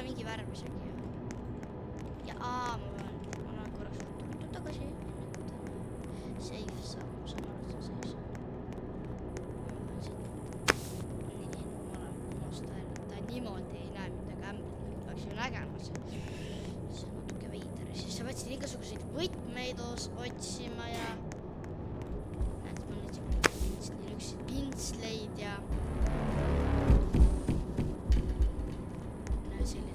mingi värv isegi. Ja ma olen korraks tulnud tagasi. Safe saab, ma saan aru, et see on safe. Nii, ma olen punast välja, ta niimoodi ei näe midagi ämbrit, peaks ju nägema see. See on natuke veider. Siis sa võtsid igasuguseid võtmeid otsima ja näed, ma nüüd üks pintsleid ja selline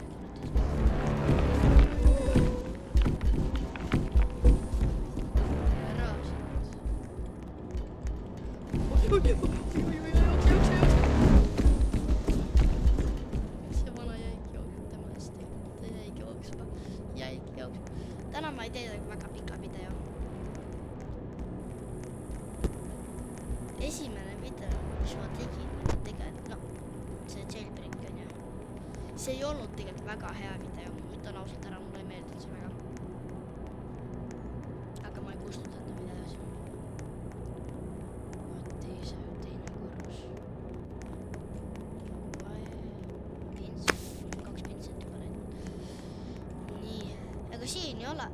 see vana jäigi jooksma, tema hästi. Ta jäigi jooksma. Täna ma ei tee väga pika video. Esimene video, mis ma tegin, tegelikult, see jailbreak on ju. See ei olnud tegelikult väga hea video, ma ütlen ausalt ära, mulle ei meeldinud see väga. Aga ma ei kustutanud videos. Teine korrus. Kaks pintset juba läinud. Nii, ega siin ei ole.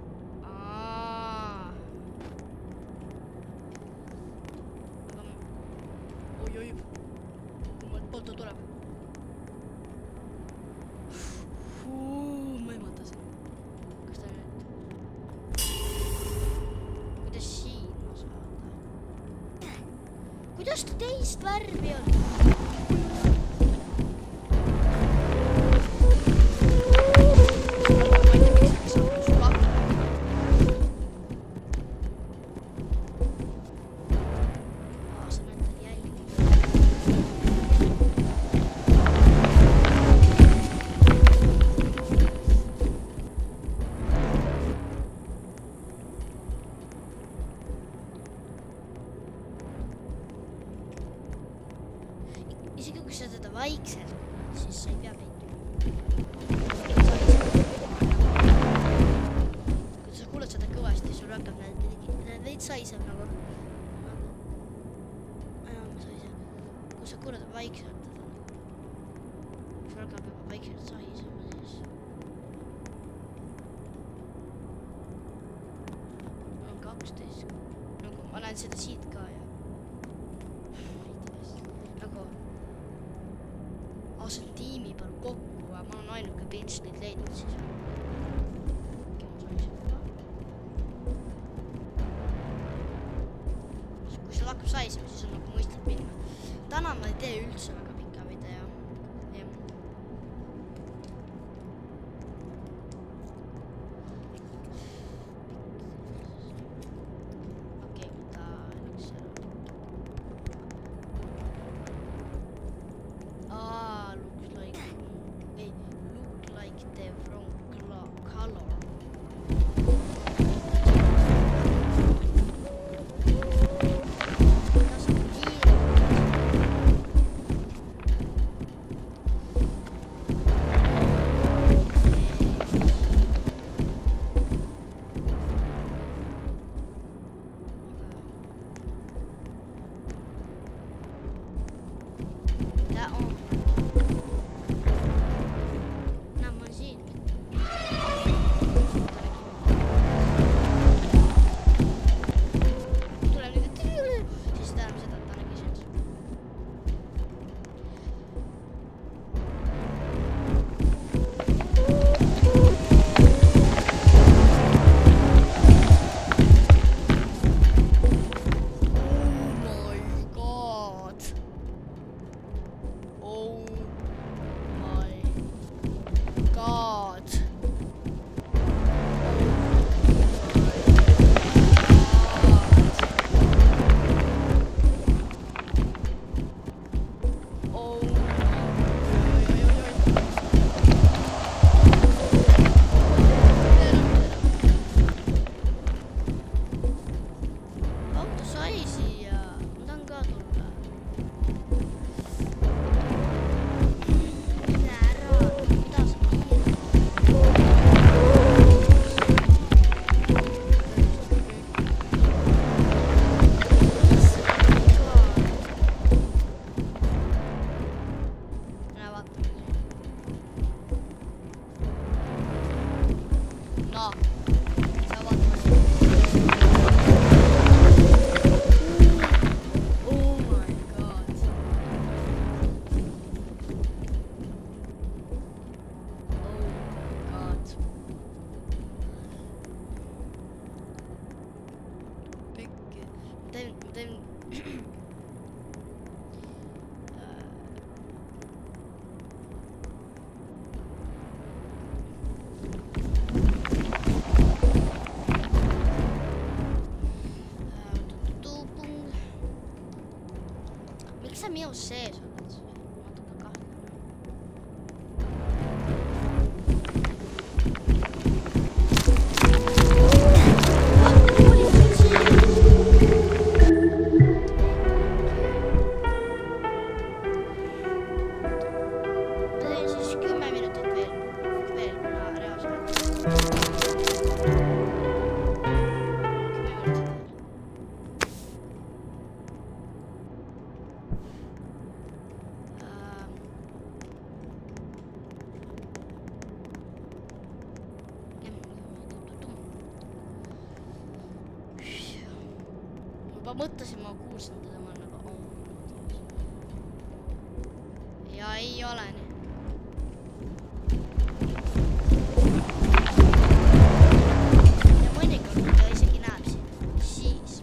Oi, kummalt poolt ta tuleb. Ma ei mõtlesin. Kas ta nüüd? Kuidas siin ma saada? Kuidas ta teist värvi on? Isegi kui sa teda vaikselt, siis sa ei pea peituma. Kui sa kuuled seda kõvasti, sul hakkab need veid saiseb nagu. Ma saiseb. Kui sa kuuled vaikselt teda, sul hakkab juba vaikselt saisema siis. On 12. Nagu ma näen seda siit ka ja. Nagu see on tiimi peal kokku, aga ma olen ainuke pintsleid leidnud siis. Kui sul hakkab saisema, siis on nagu mõistlik minna. Täna ma ei tee üldse väga pika video. Okei, ta läks ära. Look like the wrong color. That on. minus sees oled sa natuke kahtlane. Ma teen siis 10 minutit veel, kuna reaalselt 10 minutit veel. Ma mõtlesin, ma kuulsin teda, ma nagu ja ei ole nii. Ja mõnikord ta isegi näeb siin, siis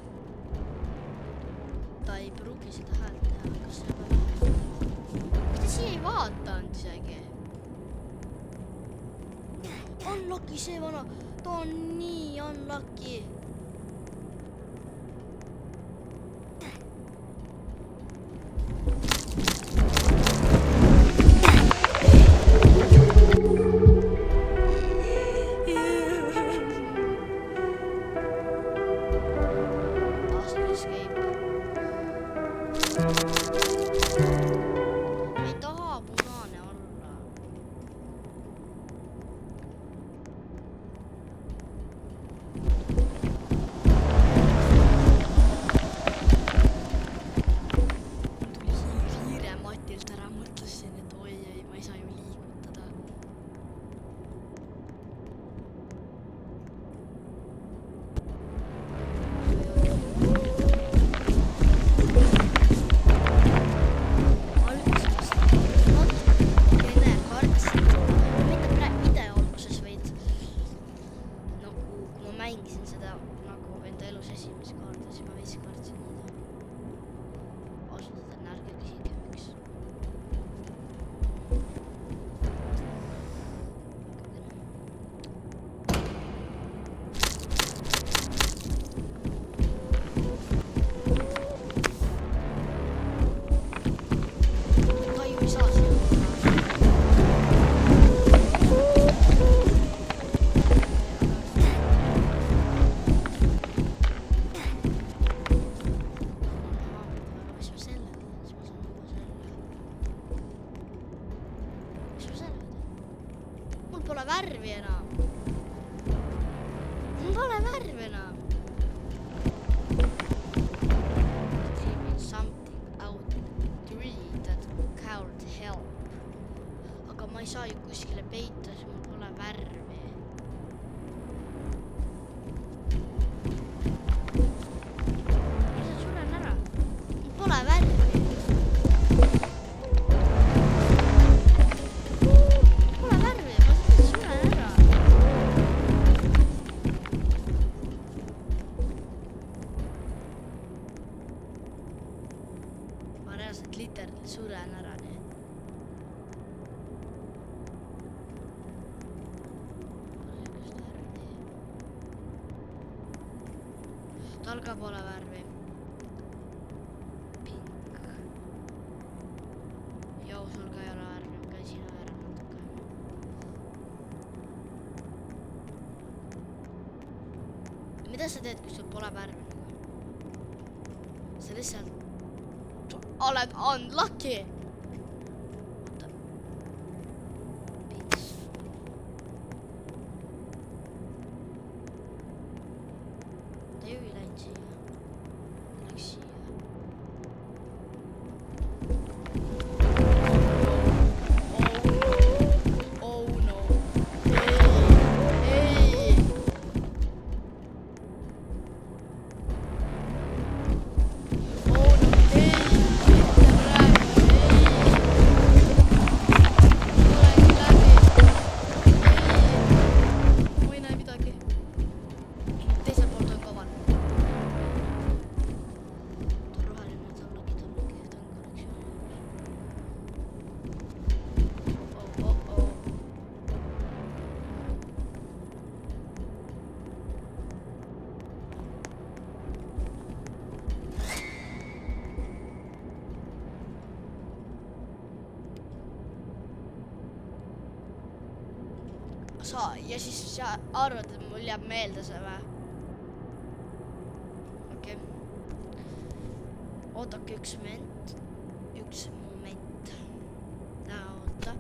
ta ei pruugi seda häält teha, kas see on miks ta siia ei vaatanud isegi? Unlucky see vana, ta on nii unlucky. Ei taha punane olla. Tuli kiire Matilt ära, mõtlesin, et oi ei, ma ei saa ju liigutada. Mängisin seda nagu enda elus esimest korda, siis ma veits kartsin seda. Ausalt öeldes ärge küsige, miks. Ta ju ei saa seda. Mul pole värvi enam. Mul pole värvi enam. Something out tree that can't help. Aga ma ei saa ju kuskile peita, siis mul pole värvi. Ma suren ära. Mul pole värvi. Literally suren ära nii. Tal ka pole värvi. Pink. Jau, sul ka ei ole värvi, ma käin sinu värvi natuke. Mida sa teed, kui sul pole värvi? Sa lihtsalt oled unlucky. Oota. Piks. Ta ju ei läinud siia. Ta läks siia. Oh no. Ei. Oh no. Ei. ja siis sa arvad, et mul jääb meelde see või? Okei. Oodake üks moment. Oota.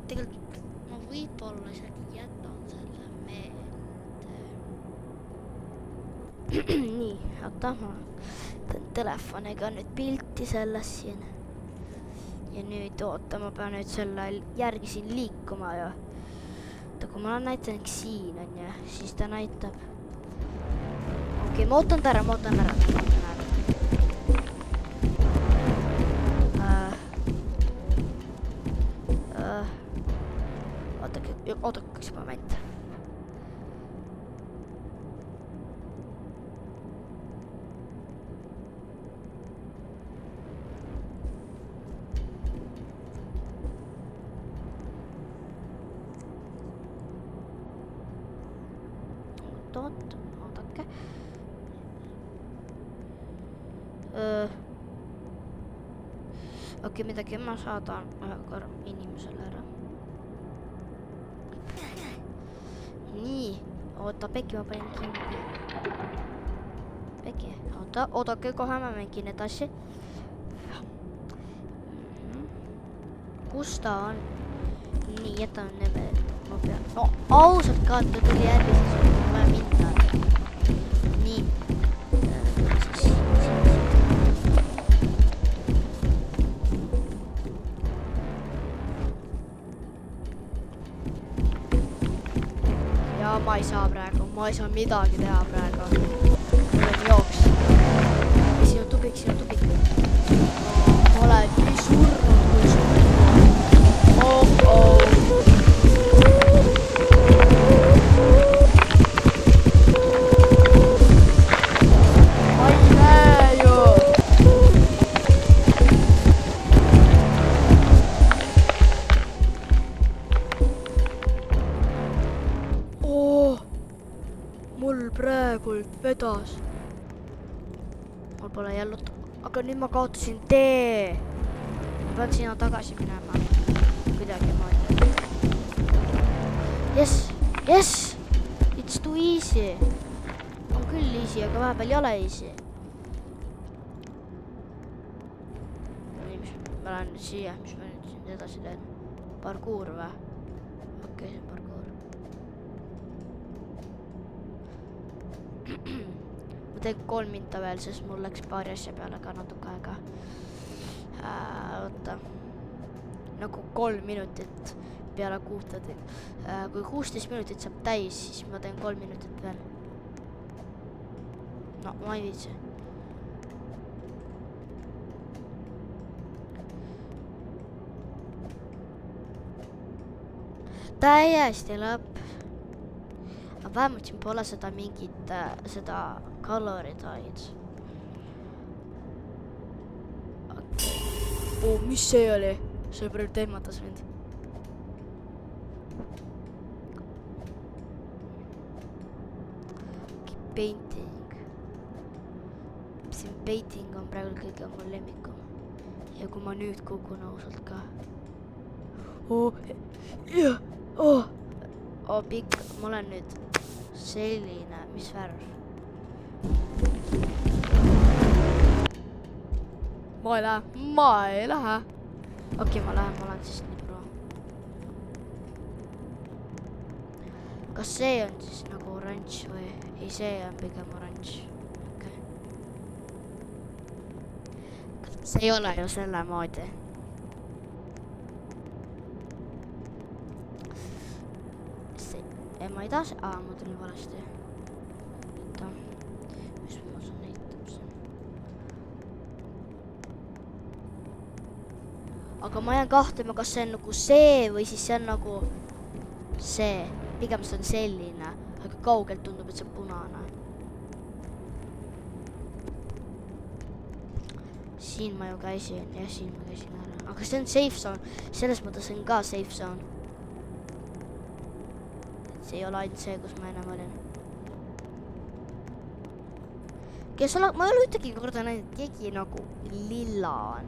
Tegelikult ma võib-olla isegi jätan selle meelde. Nii, oota, ma teen telefoniga nüüd pilti sellest siin. Ja nüüd oota, ma pean nüüd selle järgi siin liikuma ja kui ma näitan siin on ja siis ta näitab. Okei, ma ootan ära. Oodake üks moment. Oodake. Okei, midagi ma saadan ühe korra inimesele ära. Nii, oota, Pekki ma panin kinni. Pekki, oodake kohe, ma mängin edasi. Kus ta on? Nii, jätan nebe. Ma pean... No, ausalt ka, ta tuli järgi, siis on vaja minna. Nii. Ja ma ei saa praegu, ma ei saa midagi teha praegu. Mul on jooks. Ja siin on tubik. Ma olen nii surnud kui surnud. Ma ei näe ju. Mul praegult vedas. Mul pole jälle... Aga nüüd ma kaotasin tee. Ma pean sinna tagasi minema. Kuidagi moodi. Yes! It's too easy. On küll easy, aga vahepeal ei ole easy. Ma lähen nüüd siia, mis ma nüüd siin edasi teen? Parkuur või? Okei, see on parkuur. Ma teen 3 minta veel, sest mul läks paari asja peale ka natuke aega. Oota. Nagu 3 minutit peale 16. Kui 16 minutit saab täis, siis ma teen 3 minutit veel. No, ma ei viitsi. Täiesti lõpp. Aga vähemalt siin pole seda mingit, seda kaloritaid. Mis see oli? See praegu teematas mind. Painting. Siin painting on praegu kõige mul lemmikum. Ja kui ma nüüd kukun ausalt ka. Pikk, ma olen nüüd selline, mis värv? Ma ei lähe. Okei, ma olen siis nii pro. Kas see on siis nagu oranž või? Ei, see on pigem oranž. Okei. See ei ole ju selle moodi. Ma ei taha see... ma tulin valesti. Oota. Mis ma sun näitab siin? Aga ma jään kahtlema, kas see on nagu see või siis see on nagu see. Pigem see on selline. Aga kaugelt tundub, et see on punane. Siin ma ju käisin. Ja siin ma käisin ära. Aga see on safe zone. Selles mõttes on ka safe zone. See ei ole ainult see, kus ma enam olin. Ma ei ole ühtegi korda näinud, et keegi nagu lilla on.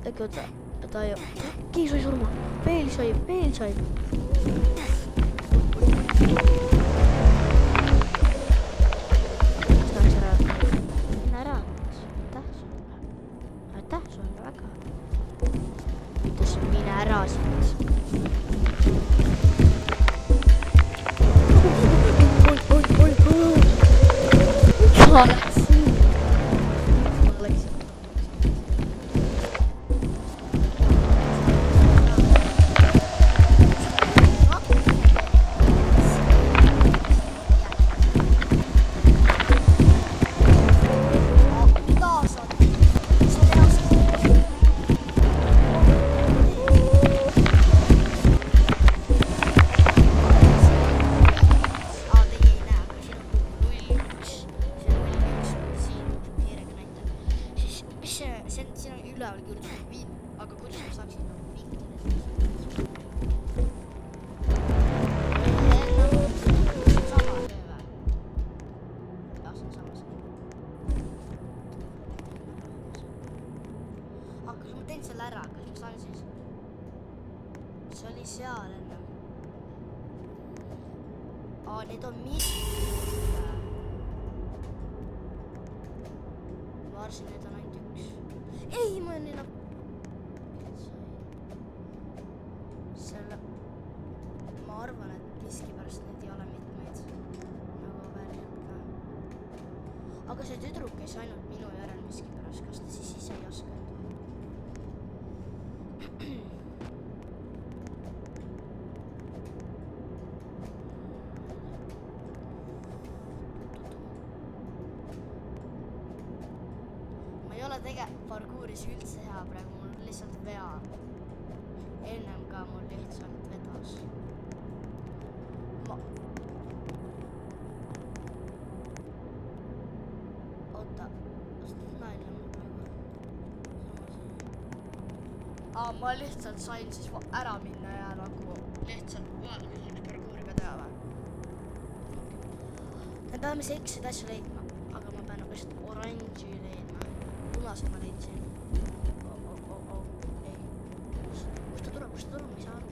Äkki otsa. ta ju, äkki sai surma, veel sai. Aitäh sulle väga. Ütlesin, mine ära siit. Oi. Siin on üleval küll viin, aga kuidas ma saaksin vinkida? Sama töö või? Jah, see on sama see. Aga kas ma teen selle ära, kas ma saan siis? See oli seal enne. Need on mitmed. Ma arvasin, need on ainult üks. Ei, ma olen enam. Selle. Ma arvan, et miskipärast neid ei ole mitmeid. Nagu päriselt ka. Aga see tüdruk käis ainult minu järel miskipärast. Kas ta siis ise ei oska? Ma ei ole tegelikult parkouris üldse hea praegu, mul lihtsalt veab. Ennem ka mul lihtsalt vedas. Oota, kas nalja mul praegu? Ma lihtsalt sain siis ära minna ja nagu lihtsalt vaadasin üks parkouri ka teha või? Me peame selliseid asju leidma, aga ma pean nagu lihtsalt oranži leidma. Punase ma leidsin. Ei. Kust ta tuleb, ma ei saa aru.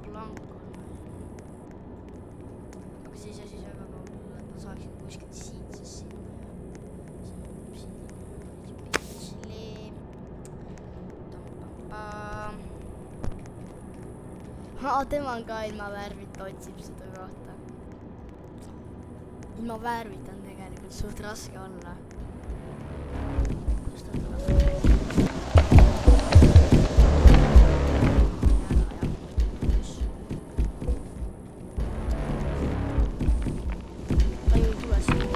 Blanco. Aga siis asi sai väga kaugele, et ma saaksin kuskilt siit, sest siin. Tema on ka ilma värvita otsib seda kohta. Ilma värvita on tegelikult suht raske olla. Kust ta tuleb? Ta ju ei tule siin.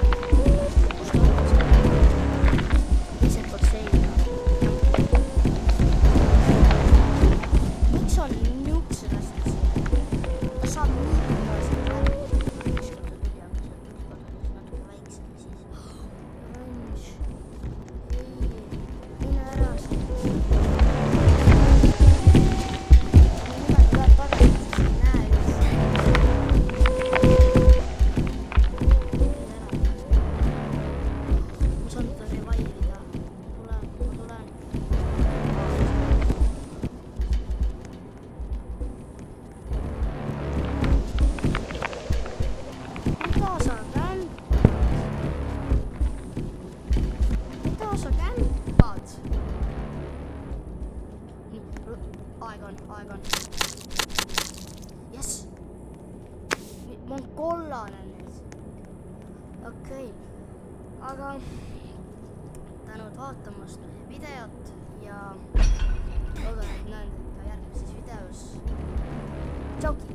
Kust ta on? Teiselt poolt seina. Miks on niukse lastud siin? Ta saab nii kõvasti läbi. Ükskord ta tuli, aga see tuli natuke väiksem siis. Oranž. Ei, mine ära siin. Nimelt tuleb tagasi, siis ei näe üldse. Ma saan teda revive'ida. Ma tulen. Mida sa kämpad? Aeg on. Jess. Ma on kollane nüüd. Okei. Aga tänud vaatamast meie videot ja loodan, et näen teid ka järgmises videos. Tšauki!